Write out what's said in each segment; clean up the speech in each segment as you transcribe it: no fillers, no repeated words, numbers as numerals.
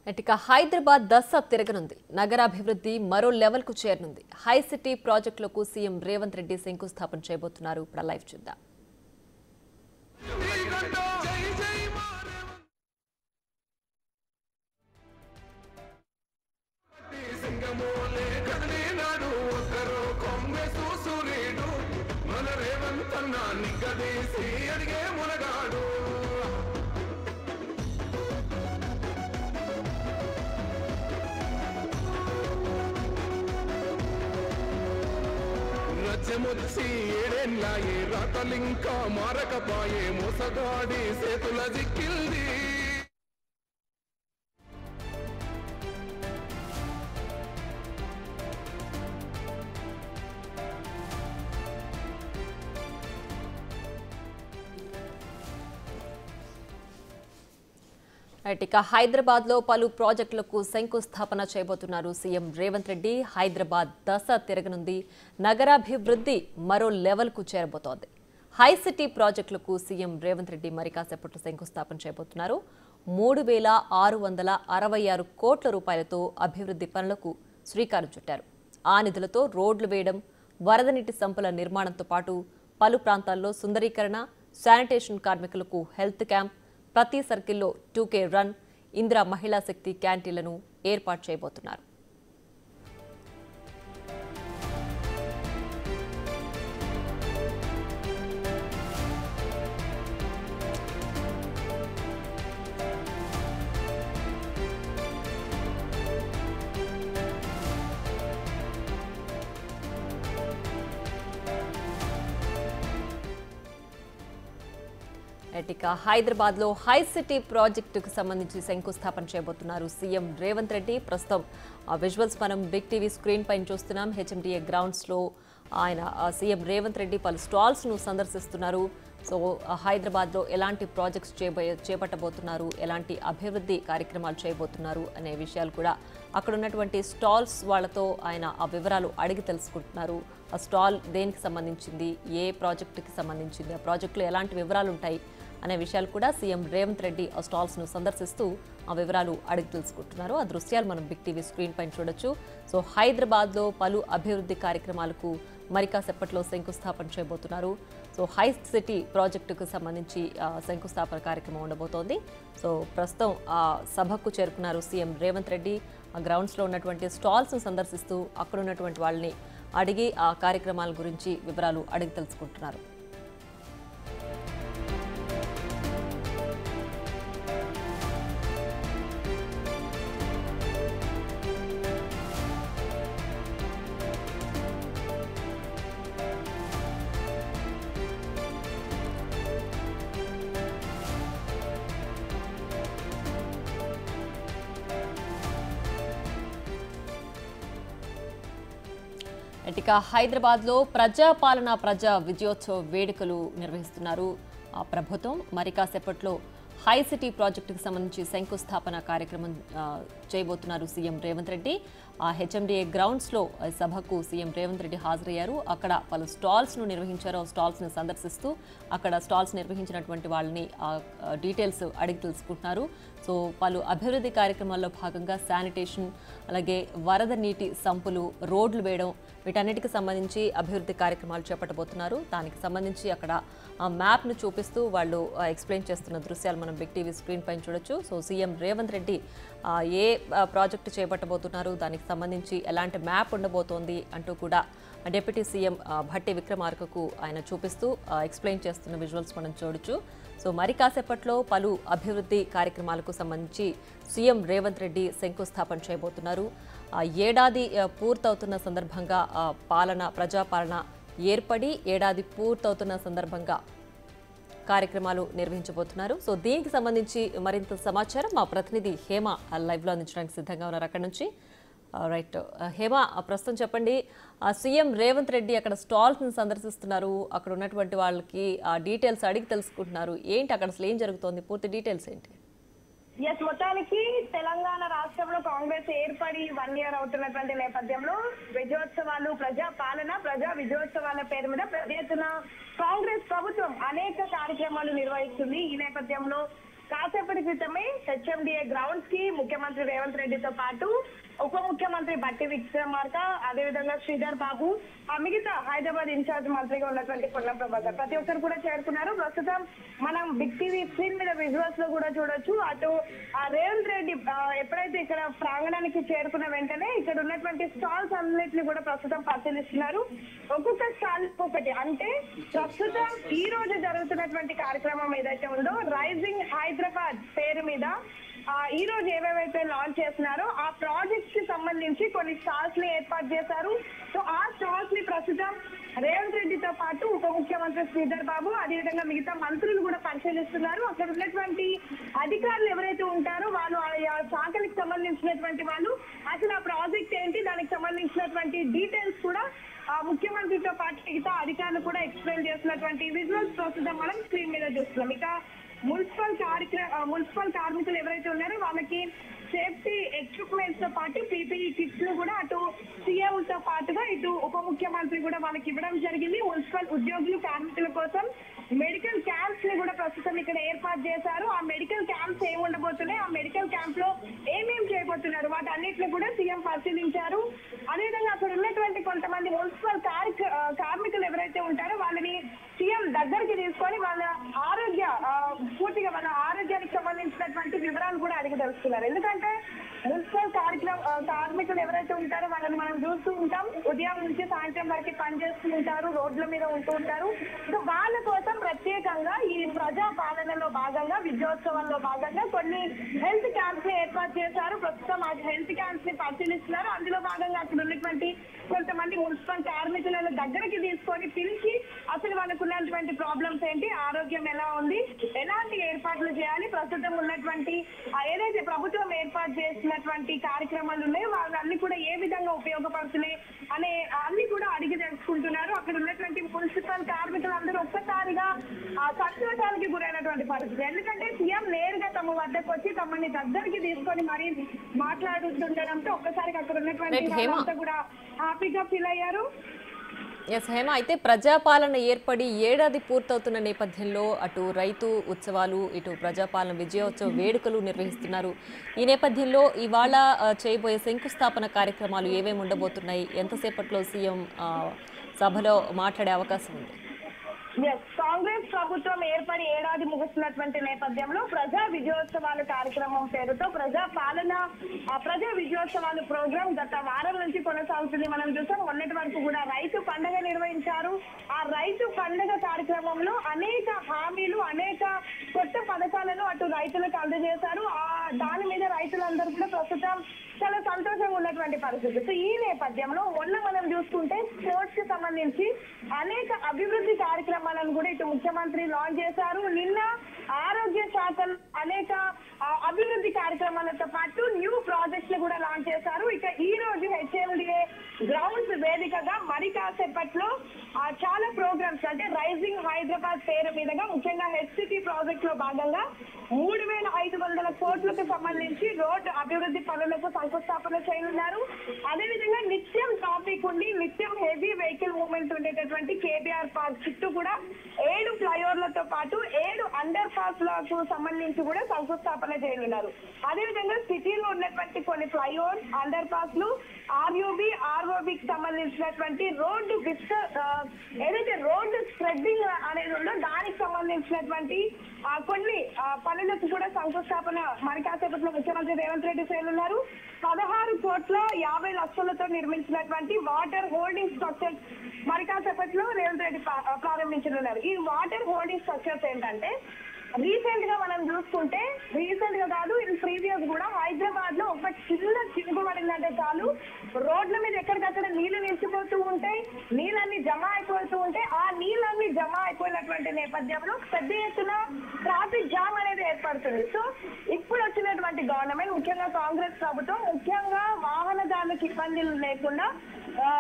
ఇక హైదరాబాద్ దశ తిరగనుంది. నగరాభివృద్ధి మరో లెవెల్ కు చేరనుంది. హై సిటీ ప్రాజెక్టులకు సీఎం రేవంత్ రెడ్డి శంకుస్థాపన చేయబోతున్నారు. ఇప్పుడు లైవ్ చూద్దాం. రచ్చమొచ్చి ఏడేళ్ళాయే రాతలింకా మారకపాయే మోసగాడి సేతుల జిక్కిల్ది. ఇక హైదరాబాద్ లో పలు ప్రాజెక్టులకు శంకుస్థాపన చేయబోతున్నారు సీఎం రేవంత్ రెడ్డి. హైదరాబాద్ దశ తిరగనుంది. నగరాభివృద్ధి మరో లెవెల్ కు చేరబోతోంది. హై సిటీ ప్రాజెక్టులకు సీఎం రేవంత్ రెడ్డి మరి కాసేపట్లో శంకుస్థాపన చేయబోతున్నారు. 3666 కోట్ల రూపాయలతో అభివృద్ధి పనులకు శ్రీకారం చుట్టారు. ఆ నిధులతో రోడ్లు వేయడం, వరద నీటి సంపుల నిర్మాణంతో పాటు పలు ప్రాంతాల్లో సుందరీకరణ, శానిటేషన్ కార్మికులకు హెల్త్ క్యాంప్, ప్రతి సర్కిల్లో 2K రన్, ఇందిరా మహిళా శక్తి క్యాంటీన్లను ఏర్పాటు చేయబోతున్నారు. ఇక హైదరాబాద్ లో హై సిటీ ప్రాజెక్టుకు సంబంధించి శంకుస్థాపన చేయబోతున్నారు సీఎం రేవంత్ రెడ్డి. ప్రస్తుతం విజువల్స్ మనం బిగ్ టీవీ స్క్రీన్ పైన చూస్తున్నాం. హెచ్ఎండిఏ గ్రౌండ్స్ లో ఆయన సీఎం రేవంత్ రెడ్డి పలు స్టాల్స్ ను సందర్శిస్తున్నారు. సో హైదరాబాద్ లో ఎలాంటి ప్రాజెక్ట్స్ చేపట్టబోతున్నారు, ఎలాంటి అభివృద్ధి కార్యక్రమాలు చేయబోతున్నారు అనే విషయాలు కూడా అక్కడ ఉన్నటువంటి స్టాల్స్ వాళ్లతో ఆయన ఆ వివరాలు అడిగి తెలుసుకుంటున్నారు. ఆ స్టాల్ దేనికి సంబంధించింది, ఏ ప్రాజెక్టుకి సంబంధించింది, ఆ ప్రాజెక్టులో ఎలాంటి వివరాలు ఉంటాయి అనే విషయాలు కూడా సీఎం రేవంత్ రెడ్డి ఆ స్టాల్స్ ను సందర్శిస్తూ ఆ వివరాలు అడిగి తెలుసుకుంటున్నారు. ఆ దృశ్యాలు మనం బిగ్ టీవీ స్క్రీన్ పైన చూడొచ్చు. సో హైదరాబాద్ లో పలు అభివృద్ధి కార్యక్రమాలకు మరి కాసేపట్లో శంకుస్థాపన చేయబోతున్నారు. సో హై సిటీ ప్రాజెక్టుకు సంబంధించి శంకుస్థాపన కార్యక్రమం ఉండబోతోంది. సో ప్రస్తుతం ఆ సభకు చేరుకున్నారు సీఎం రేవంత్ రెడ్డి. ఆ గ్రౌండ్స్ లో ఉన్నటువంటి స్టాల్స్ ను సందర్శిస్తూ అక్కడ ఉన్నటువంటి వాళ్ళని అడిగి ఆ కార్యక్రమాల గురించి వివరాలు అడిగి తెలుసుకుంటున్నారు. ఇక హైదరాబాద్ లో ప్రజాపాలన ప్రజా విజయోత్సవ వేడుకలు నిర్వహిస్తున్నారు ఆ ప్రభుత్వం. మరి కాసేపట్లో హై సిటీ ప్రాజెక్టుకు సంబంధించి శంకుస్థాపన కార్యక్రమం చేయబోతున్నారు సీఎం రేవంత్ రెడ్డి. ఆ హెచ్ఎండిఏ గ్రౌండ్స్ లో సభకు సీఎం రేవంత్ రెడ్డి హాజరయ్యారు. అక్కడ పలు స్టాల్స్ ను నిర్వహించారు. ఆ స్టాల్స్ ను సందర్శిస్తూ అక్కడ స్టాల్స్ నిర్వహించినటువంటి వాళ్ళని డీటెయిల్స్ అడిగి తెలుసుకుంటున్నారు. సో పలు అభివృద్ధి కార్యక్రమాల్లో భాగంగా శానిటేషన్, అలాగే వరద నీటి సంపులు, రోడ్లు వేయడం, వీటన్నిటికి సంబంధించి అభివృద్ధి కార్యక్రమాలు చేపట్టబోతున్నారు. దానికి సంబంధించి అక్కడ మ్యాప్ను చూపిస్తూ వాళ్ళు ఎక్స్ప్లెయిన్ చేస్తున్న దృశ్యాలు మనం బిగ్ టీవీ స్క్రీన్ పైన చూడొచ్చు. సో సీఎం రేవంత్ రెడ్డి ఏ ప్రాజెక్టు చేపట్టబోతున్నారు, దానికి సంబంధించి ఎలాంటి మ్యాప్ ఉండబోతోంది అంటూ కూడా డిప్యూటీ సీఎం భట్టి విక్రమార్కకు ఆయన చూపిస్తూ ఎక్స్ప్లెయిన్ చేస్తున్న విజువల్స్ మనం చూడొచ్చు. సో మరి కాసేపట్లో పలు అభివృద్ధి కార్యక్రమాలకు సంబంధించి సీఎం రేవంత్ రెడ్డి శంకుస్థాపన చేయబోతున్నారు. ఏడాది పూర్తవుతున్న సందర్భంగా ప్రజాపాలన ఏర్పడి ఏడాది పూర్తవుతున్న సందర్భంగా కార్యక్రమాలు నిర్వహించబోతున్నారు. సో దీనికి సంబంధించి మరింత సమాచారం మా ప్రతినిధి హేమ లైవ్లో అందించడానికి సిద్ధంగా ఉన్నారు అక్కడ నుంచి. రైట్ హేమ, ప్రస్తుతం చెప్పండి, సీఎం రేవంత్ రెడ్డి అక్కడ స్టాల్స్ని సందర్శిస్తున్నారు. అక్కడ ఉన్నటువంటి వాళ్ళకి డీటెయిల్స్ అడిగి తెలుసుకుంటున్నారు. ఏంటి అక్కడ అసలు ఏం జరుగుతోంది, పూర్తి డీటెయిల్స్ ఏంటి? మొత్తానికి తెలంగాణ రాష్ట్రంలో కాంగ్రెస్ ఏర్పడి 1 ఇయర్ అవుతున్నటువంటి నేపథ్యంలో విజయోత్సవాలు, ప్రజా విజయోత్సవాల పేరు మీద పెద్ద ఎత్తున కాంగ్రెస్ ప్రభుత్వం అనేక కార్యక్రమాలు నిర్వహిస్తుంది. ఈ నేపథ్యంలో కాసేపటి క్రితమే హెచ్ఎండిఏ గ్రౌండ్స్ కి ముఖ్యమంత్రి రేవంత్ రెడ్డితో పాటు ఉప ముఖ్యమంత్రి బట్టి విక్రమార్క, అదేవిధంగా శ్రీధర్ బాబు, మిగతా హైదరాబాద్ ఇన్ఛార్జ్ మంత్రిగా ఉన్నటువంటి పొన్నం ప్రభాకర్ ప్రతి ఒక్కరు కూడా చేరుకున్నారు. ప్రస్తుతం మనం బిగ్ టీవీ స్క్రీన్ మీద విజువల్స్ లో కూడా చూడొచ్చు. అటు రేవంత్ రెడ్డి ఎప్పుడైతే ఇక్కడ ప్రాంగణానికి చేరుకున్న వెంటనే ఇక్కడ ఉన్నటువంటి స్టాల్స్ అన్నిటిని కూడా ప్రస్తుతం పరిశీలిస్తున్నారు. ఒక్కొక్క స్టాల్ ఒక్కొక్కటి, అంటే ప్రస్తుతం ఈ రోజు జరుగుతున్నటువంటి కార్యక్రమం ఏదైతే ఉందో రైజింగ్ హైదరాబాద్ పేరు మీద ఈ రోజు ఏవేవైతే లాంచ్ చేస్తున్నారో ఆ ప్రాజెక్ట్స్ కి సంబంధించి కొన్ని స్టాల్స్ ని ఏర్పాటు చేశారు. సో ఆ స్టాల్స్ ని ప్రస్తుతం రేవంత్ రెడ్డితో పాటు ఉప ముఖ్యమంత్రి శ్రీధర్ బాబు, అదేవిధంగా మిగతా మంత్రులు కూడా పరిశీలిస్తున్నారు. అక్కడ ఉన్నటువంటి అధికారులు ఎవరైతే ఉంటారో వాళ్ళు ఆ శాఖలకు సంబంధించినటువంటి వాళ్ళు అసలు ఆ ప్రాజెక్ట్ ఏంటి, దానికి సంబంధించినటువంటి డీటెయిల్స్ కూడా ముఖ్యమంత్రితో పాటు మిగతా అధికారులు కూడా ఎక్స్ప్లెయిన్ చేస్తున్నటువంటి విజువల్స్ ప్రస్తుతం మనం స్క్రీన్ మీద చూస్తున్నాం. ఇక మున్సిపల్ కార్మికులు ఎవరైతే ఉన్నారో వాళ్ళకి సేఫ్టీ ఎక్విప్మెంట్స్ తో పాటు పీపీఈ కిట్స్ ను కూడా అటు సీఎం తో పాటుగా ఇటు ఉప ముఖ్యమంత్రి కూడా వాళ్ళకి ఇవ్వడం జరిగింది. మున్సిపల్ ఉద్యోగులు కార్మికుల కోసం మెడికల్ క్యాంప్స్ ని కూడా ప్రస్తుతం ఇక్కడ ఏర్పాటు చేశారు. ఆ మెడికల్ క్యాంప్స్ ఏమి ఉండబోతున్నాయి, ఆ మెడికల్ క్యాంప్ లో ఏమేమి చేయబోతున్నారు వాటన్నిటిని కూడా సీఎం పరిశీలించారు. అదేవిధంగా అక్కడ ఉన్నటువంటి కొంతమంది మున్సిపల్ కార్మికులు ఎవరైతే ఉంటారో వాళ్ళని సీఎం దగ్గరికి తీసుకొని వాళ్ళ పూర్తిగా వాళ్ళ ఆరోగ్యానికి సంబంధించినటువంటి వివరాలు కూడా అడిగి తెలుస్తున్నారు. ఎందుకంటే మున్సిపల్ కార్మికులు ఎవరైతే ఉంటారో వాళ్ళని మనం చూస్తూ ఉంటాం, ఉదయం నుంచి సాయంత్రం వరకు పనిచేస్తూ ఉంటారు, రోడ్ల మీద ఉంటూ ఉంటారు. సో వాళ్ళ కోసం ప్రత్యేకంగా ఈ ప్రజా పాలనలో భాగంగా విజయోత్సవంలో భాగంగా కొన్ని హెల్త్ క్యాంప్స్ ని ఏర్పాటు చేశారు. ప్రస్తుతం ఆ హెల్త్ క్యాంప్స్ ని పరిశీలిస్తున్నారు. అందులో భాగంగా అక్కడ ఉన్నటువంటి కొంతమంది మున్సిపల్ కార్మికులను దగ్గరికి తీసుకొని పిలిచి అసలు వాళ్ళకు ఉన్నటువంటి ప్రాబ్లమ్స్ ఏంటి, ఆరోగ్యం ఎలా ఉంది, ఎలాంటి ఏర్పాట్లు చేయాలి, ప్రస్తుతం ఉన్నటువంటి ఏదైతే ప్రభుత్వం ఏర్పాటు చేసినటువంటి కార్యక్రమాలు ఉన్నాయో వాళ్ళన్నీ కూడా ఏ విధంగా ఉపయోగపడుతున్నాయి అనే అన్ని కూడా అడిగి తెలుసుకుంటున్నారు. అక్కడ ఉన్నటువంటి మున్సిపల్ కార్మికులందరూ ఒక్కసారిగా సంతోషానికి గురైనటువంటి పరిస్థితి. ఎందుకంటే సీఎం నేరుగా తమ వద్దకు వచ్చి తమని దగ్గరికి తీసుకొని మరీ మాట్లాడుతుండడంతో ఒక్కసారిగా అక్కడ ఉన్నటువంటి వాళ్ళంతా కూడా హ్యాపీగా ఫీల్ అయ్యారు. ఎస్ హేమ, అయితే ప్రజాపాలన ఏర్పడి ఏడాది పూర్తవుతున్న నేపథ్యంలో అటు రైతు ఉత్సవాలు, ఇటు ప్రజాపాలన విజయోత్సవ వేడుకలు నిర్వహిస్తున్నారు. ఈ నేపథ్యంలో ఇవాళ చేయబోయే శంకుస్థాపన కార్యక్రమాలు ఏమేమి ఉండబోతున్నాయి, ఎంతసేపట్లో సీఎం సభలో మాట్లాడే అవకాశం ఉంది? కాంగ్రెస్ ప్రభుత్వం ఏర్పడి ఏడాది ముగుస్తున్నటువంటి నేపథ్యంలో ప్రజా విజయోత్సవాల కార్యక్రమం పేరుతో ప్రజా విజయోత్సవాలు ప్రోగ్రాం గత వారం నుంచి కొనసాగుతుంది. మనం చూసాం, మొన్నటి వరకు కూడా రైతు పండుగ నిర్వహించారు. ఆ రైతు పండుగ కార్యక్రమంలో అనేక హామీలు, అనేక కొత్త పథకాలను అటు రైతులకు అందజేశారు. దాని మీద రైతులందరూ కూడా ప్రస్తుతం చాలా సంతోషంగా ఉన్నటువంటి పరిస్థితి. సో ఈ నేపథ్యంలో మొన్న మనం చూసుకుంటే స్పోర్ట్స్ కి సంబంధించి అనేక అభివృద్ధి కార్యక్రమాలను కూడా ఇటు ముఖ్యమంత్రి లాంచ్ చేశారు. నిన్న ఆరోగ్య శాఖలో అనేక అభివృద్ధి కార్యక్రమాలతో పాటు న్యూ ప్రాజెక్ట్స్ ను కూడా లాంచ్ చేశారు. ఇక ఈ రోజు హెచ్ఎండిఏ గ్రౌండ్స్ వేదికగా మరి కాసేపట్లో చాలా ప్రోగ్రామ్స్, అంటే రైజింగ్ హైదరాబాద్ పేరు మీదుగా ముఖ్యంగా హెచ్సిటీ ప్రాజెక్ట్ లో భాగంగా 3,500 కోట్లకు సంబంధించి రోడ్డు అభివృద్ధి పనులకు శంకుస్థాపన చేయనున్నారు. అదేవిధంగా నిత్యం ట్రాఫిక్ ఉండి నిత్యం హెవీ వెహికల్ మూవ్మెంట్ ఉండేటటువంటి కేబీఆర్ పార్క్ చుట్టూ కూడా 7 ఫ్లైఓవర్లతో పాటు 7 అండర్ పాస్ లకు సంబంధించి కూడా శంకుస్థాపన చేయనున్నారు. అదేవిధంగా సిటీలో ఉన్నటువంటి కొన్ని ఫ్లైఓవర్, అండర్ పాస్ లు, ఆర్ఓబికి సంబంధించినటువంటి రోడ్డు ఏదైతే రోడ్డు స్ప్రెడ్డింగ్ అనేది ఉందో దానికి సంబంధించినటువంటి కొన్ని పనులకు కూడా శంకుస్థాపన మరి కాసేపట్లో ముఖ్యమంత్రి రేవంత్ రెడ్డి చేయనున్నారు. 16,50,00,000తో నిర్మించినటువంటి వాటర్ హోల్డింగ్ స్ట్రక్చర్స్ మరి కాసేపట్లో రేవంత్ రెడ్డి ప్రారంభించనున్నారు. ఈ వాటర్ హోల్డింగ్ స్ట్రక్చర్స్ ఏంటంటే రీసెంట్ గా మనం చూసుకుంటే, రీసెంట్ గా కాదు ఇన్ ప్రీవియస్ కూడా హైదరాబాద్ లో ఒక చిన్న చినుకు పడిందంటే చాలు రోడ్ల మీద ఎక్కడికక్కడ నీళ్లు నిలిచిపోతూ ఉంటాయి, నీళ్ళన్నీ జమ అయిపోతూ ఉంటాయి. ఆ నీళ్ళన్నీ జమ అయిపోయినటువంటి నేపథ్యంలో పెద్ద ఎత్తున ట్రాఫిక్ జామ్ అనేది ఏర్పడుతుంది. సో ఇప్పుడు వచ్చినటువంటి గవర్నమెంట్, ముఖ్యంగా కాంగ్రెస్ ప్రభుత్వం, ముఖ్యంగా వాహనదారులకు ఇబ్బందులు లేకుండా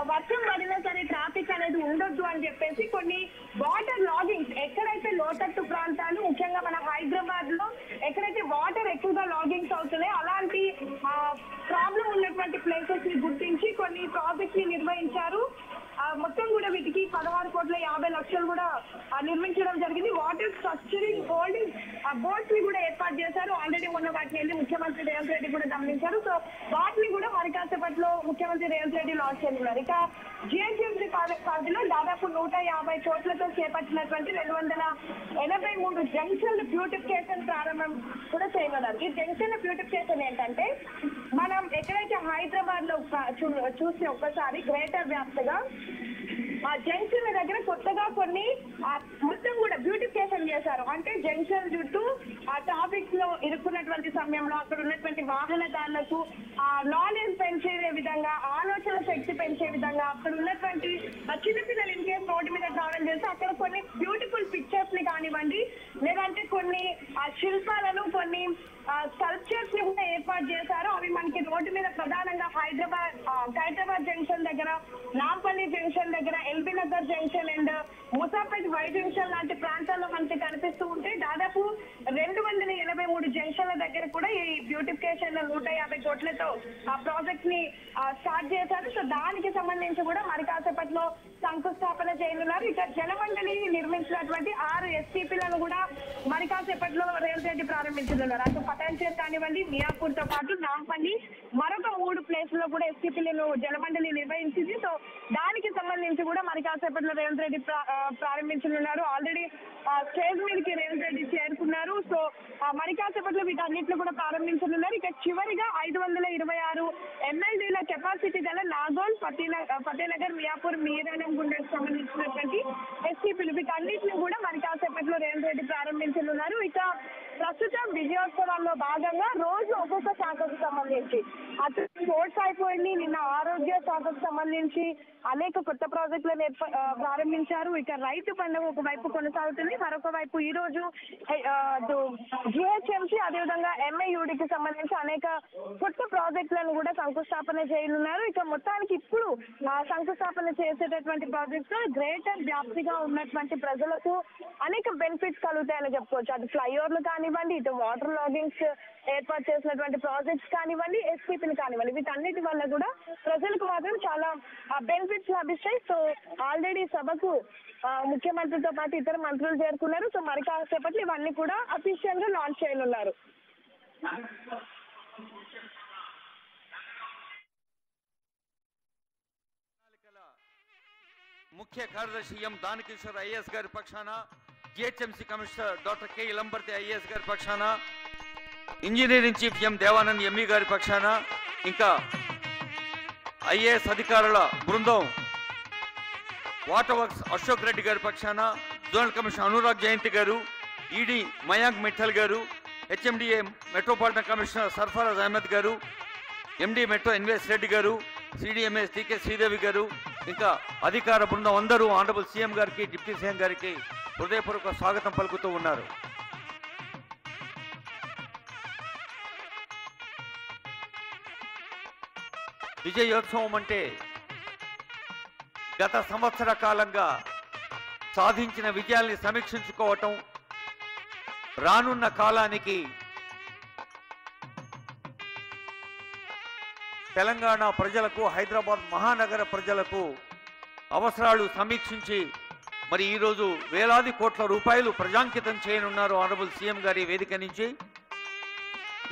వర్షం పడినా సరే ట్రాఫిక్ అనేది ఉండొద్దు అని చెప్పేసి కొన్ని వాటర్ లాగింగ్స్, ఎక్కడైతే లోతట్టు ప్రాంతాలు, ముఖ్యంగా మన హైదరాబాద్ లో ఎక్కడైతే వాటర్ ఎక్కువగా లాగింగ్స్ అవుతున్నాయో అలాంటి ప్రాబ్లం ఉన్నటువంటి ప్లేసెస్ ని గుర్తించి కొన్ని ప్రాజెక్ట్స్ ని నిర్వహించారు. మొత్తం కూడా వీటికి 16,50,00,000 కూడా నిర్మించడం జరిగింది. వాటర్ స్ట్రక్చరింగ్ హోల్డింగ్ బోర్డ్స్ ని కూడా ఏర్పాటు చేశారు. ఆల్రెడీ మొన్న వాటిని వెళ్ళి ముఖ్యమంత్రి రేవంత్ రెడ్డి కూడా గమనించారు. సో వాటిని కూడా మరి కాసేపట్లో ముఖ్యమంత్రి రేవంత్ రెడ్డి లాంచ్ చేయనున్నారు. ఇక జిహెచ్ఎంసీ పరిధిలో దాదాపు 150 కోట్లతో చేపట్టినటువంటి 283 జంక్షన్ల బ్యూటిఫికేషన్ ప్రారంభం కూడా చేయనున్నారు. ఈ జంక్షన్ బ్యూటిఫికేషన్ ఏంటంటే మనం ఎక్కడైతే హైదరాబాద్ లో చూసి ఒక్కసారి గ్రేటర్ వ్యాప్తంగా ఆ జంక్షన్ దగ్గర కొత్తగా కొన్ని మొత్తం కూడా బ్యూటిఫికేషన్ చేశారు. అంటే జంక్షన్ చుట్టూ ఆ ట్రాఫిక్ లో ఇరుక్కున్నటువంటి సమయంలో అక్కడ ఉన్నటువంటి వాహనదారులకు నాలెడ్జ్ పెంచే విధంగా, ఆలోచన శక్తి పెంచే విధంగా, అక్కడ ఉన్నటువంటి చిన్నపిల్లలు ఇన్ కేసు రోడ్డు మీద ట్రావెల్ చేస్తే అక్కడ కొన్ని బ్యూటిఫుల్ పిక్చర్స్ ని కానివ్వండి, లేదంటే కొన్ని శిల్పాలను, కొన్ని స్కల్ప్చర్స్ ని కూడా ఏర్పాటు చేశారు. అవి మనకి రోడ్డు మీద ప్రధానంగా ఖైరతాబాద్ జంక్షన్ దగ్గర, నాంపల్లి జంక్షన్ దగ్గర, LB Nagar junction and Moosapet Y junction లాంటి ప్రాంతాల్లో మనకి కనిపిస్తూ ఉంటే దాదాపు 283 జంక్షన్ల దగ్గర కూడా ఈ బ్యూటిఫికేషన్ 150 కోట్లతో ఆ ప్రాజెక్ట్ ని స్టార్ట్ చేశారు. సో దానికి సంబంధించి కూడా మరి కాసేపట్లో శంకుస్థాపన చేయనున్నారు. ఇక జలమండలి నిర్మించినటువంటి 6 ఎస్టీపీలను కూడా మరి కాసేపట్లో రేవంత్ రెడ్డి ప్రారంభించనున్నారు. అటు పటాన్చేరు కానివ్వండి, మియాపూర్ తో పాటు నాంపల్లి మరొక 3 ప్లేసుల్లో కూడా ఎస్టీపీలను జలమండలి నిర్వహించింది. సో దానికి సంబంధించి కూడా మరి కాసేపట్లో రేవంత్ రెడ్డి ప్రారంభించనున్నారు. ఆల్రెడీ స్టేజ్ మీదకి రేవంత్ రెడ్డి చేరుకున్నారు. సో మరి కాసేపట్లో వీటన్నిటిని కూడా ప్రారంభించనున్నారు. ఇక చివరిగా 526 ఎమ్మెల్యేల కెపాసిటీ గల నాగోల్, ఫతేనగర్, మియాపూర్, మీరానం గుండెకు సంబంధించినటువంటి ఎస్టీపీలు వీటన్నిటిని కూడా మరి కాసేపట్లో రేవంత్ రెడ్డి ప్రారంభించనున్నారు. ఇక ప్రస్తుతం విజయోత్సవాల్లో భాగంగా రోజు ఒక్కొక్క శాఖకు సంబంధించి అటు స్పోర్ట్స్ అయిపోయింది, నిన్న ఆరోగ్య శాఖకు సంబంధించి అనేక కొత్త ప్రాజెక్టులను ప్రారంభించారు. ఇక రైతు పండుగ ఒకవైపు కొనసాగుతుంది, మరొక వైపు ఈ రోజు జిహెచ్ఎంసీ అదేవిధంగా ఎంఐయుడికి సంబంధించి అనేక కొత్త ప్రాజెక్టులను కూడా శంకుస్థాపన చేయనున్నారు. ఇక మొత్తానికి ఇప్పుడు శంకుస్థాపన చేసేటటువంటి ప్రాజెక్ట్స్ గ్రేటర్ వ్యాప్తిగా ఉన్నటువంటి ప్రజలకు అనేక బెనిఫిట్స్ కలుగుతాయని చెప్పుకోవచ్చు. అటు ఫ్లైఓవర్లు కానివ్వండి, ఇటు వాటర్ లాగింగ్స్ ఏర్పాటు చేసినటువంటి ప్రాజెక్ట్స్ కానివ్వండి, ఎస్టీపీలు కానివ్వండి, వీటన్నిటి వల్ల కూడా ప్రజలకు మాత్రం చాలా బెనిఫిట్స్ లభిస్తాయి. సో ఆల్రెడీ సభకు ముఖ్యమంత్రితో పాటు ఇతర మంత్రులు చేరుకున్నారు. సో మరి కాసేపట్లో ఇవన్నీ కూడా అఫీషియల్ గా లాంచ్ చేయనున్నారు. ముఖ్య కార్యదర్శి ఎం దానకిషోర్ ఐఏఎస్ గారి పక్షాన, GHMC commissioner doctor K Ilambarthi IAS గారి పక్షాన, engineering chief M Devanand ME గారి పక్షాన, ఇంకా ఐఏఎస్ అధికారుల బృందం వాటర్ వర్క్స్ అశోక్ రెడ్డి గారి పక్షాన, జోనల్ కమిషనర్ అనురాగ్ జయంతి గారు, ఈడీ మయాంక్ మిఠల్ గారు, HMDA metropolitan commissioner Sarfaraz Ahmad గారు, ఎండి మెట్రో ఎన్విఎస్ రెడ్డి గారు, సిడిఎంఎస్ టీకే శ్రీదేవి గారు, ఇంకా అధికార బృందం అందరూ ఆనరబుల్ సీఎం గారికి, డిప్యూటీ సీఎం గారికి హృదయపూర్వక స్వాగతం పలుకుతూ ఉన్నారు. విజయోత్సవం అంటే గత సంవత్సర కాలంగా సాధించిన విజయాల్ని సమీక్షించుకోవటం, రానున్న కాలానికి తెలంగాణ ప్రజలకు, హైదరాబాద్ మహానగర ప్రజలకు అవసరాలు సమీక్షించి మరి ఈరోజు వేలాది కోట్ల రూపాయలు ప్రజాంకితం చేయనున్నారు ఆనరబుల్ సీఎం గారి వేదిక నుంచి.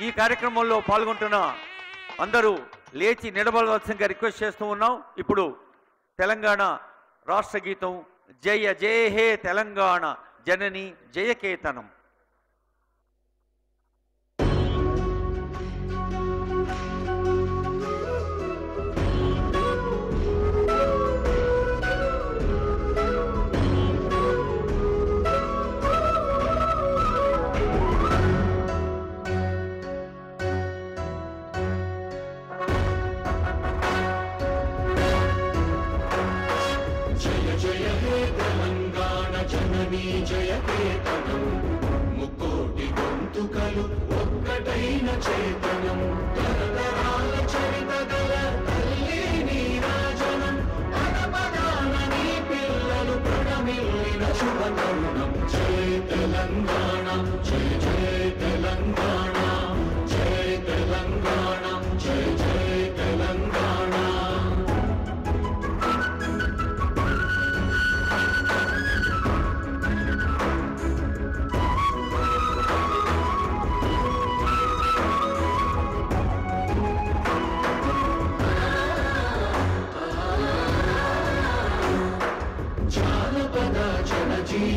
ఈ కార్యక్రమంలో పాల్గొంటున్న అందరూ లేచి నిలబడవలసిందిగా రిక్వెస్ట్ చేస్తూ ఉన్నాం. ఇప్పుడు తెలంగాణ రాష్ట్ర గీతం జయ జయ హే తెలంగాణ జనని జయకేతనం. జయకేతనం ముక్కోటి గొంతుకలు ఒక్కటైన చేతనం తరతరాల చరిత గల తల్లి నీరాజనం పదపదాన నీ పిల్లలు ప్రణమిల్లిన శుభతరుణం. జయ తెలంగాణ జయ జయ తెలంగాణ జయ తెలంగాణ జయ జయ తెలంగాణ.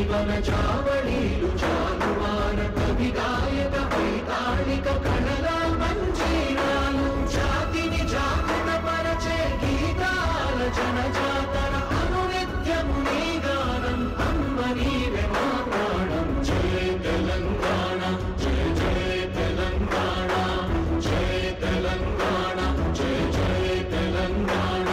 జీవన చావళీలు చాలువార కవి గాయక వైతాళిక కళల మంజీరాలు జాతిని జాగృత పరచే గీతాల జనజాతర అనునిత్యము నీ గానం అమ్మ నీవే మా ప్రాణం జయ తెలంగాణ జయ జయ తెలంగాణ జయ తెలంగాణ జయ జయ తెలంగాణ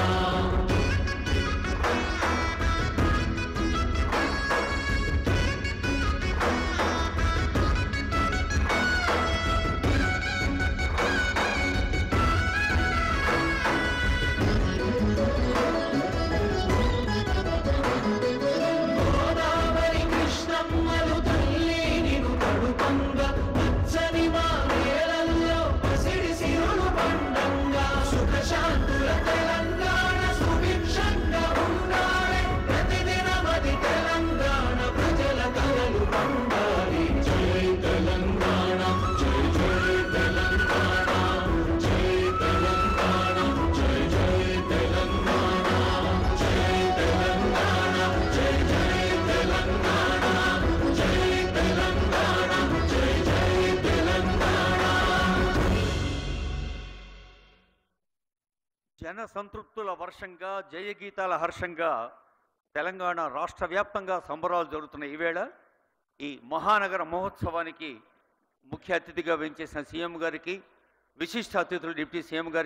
గోదావరి కృష్ణమ్మలు తల్లి నిను తడుపంగా పచ్చని మా నేలల్లో పసిడి సిరులు పండంగా సుఖశాంతుల తెలంగాణ సుభిక్షంగా ఉండాలి ప్రతిదినమది తెలంగాణ ప్రజల కలలు పండాలి జై తెలంగాణ జై జై తెలంగాణ జై తెలంగాణ జై జై తెలంగాణ జై తెలంగాణ జై జై తెలంగాణ జై తెలంగాణ జై జై తెలంగాణ జన సంతృప్తుల వర్షంగా జయగీతాల హర్షంగా తెలంగాణ రాష్ట్ర వ్యాప్తంగా సంబరాలు జరుగుతున్న ఈవేళ ఈ మహానగర మహోత్సవానికి ముఖ్య అతిథిగా వెంచేసిన సీఎం గారికి, విశిష్ట అతిథులు డిప్యూటీ సీఎం గారికి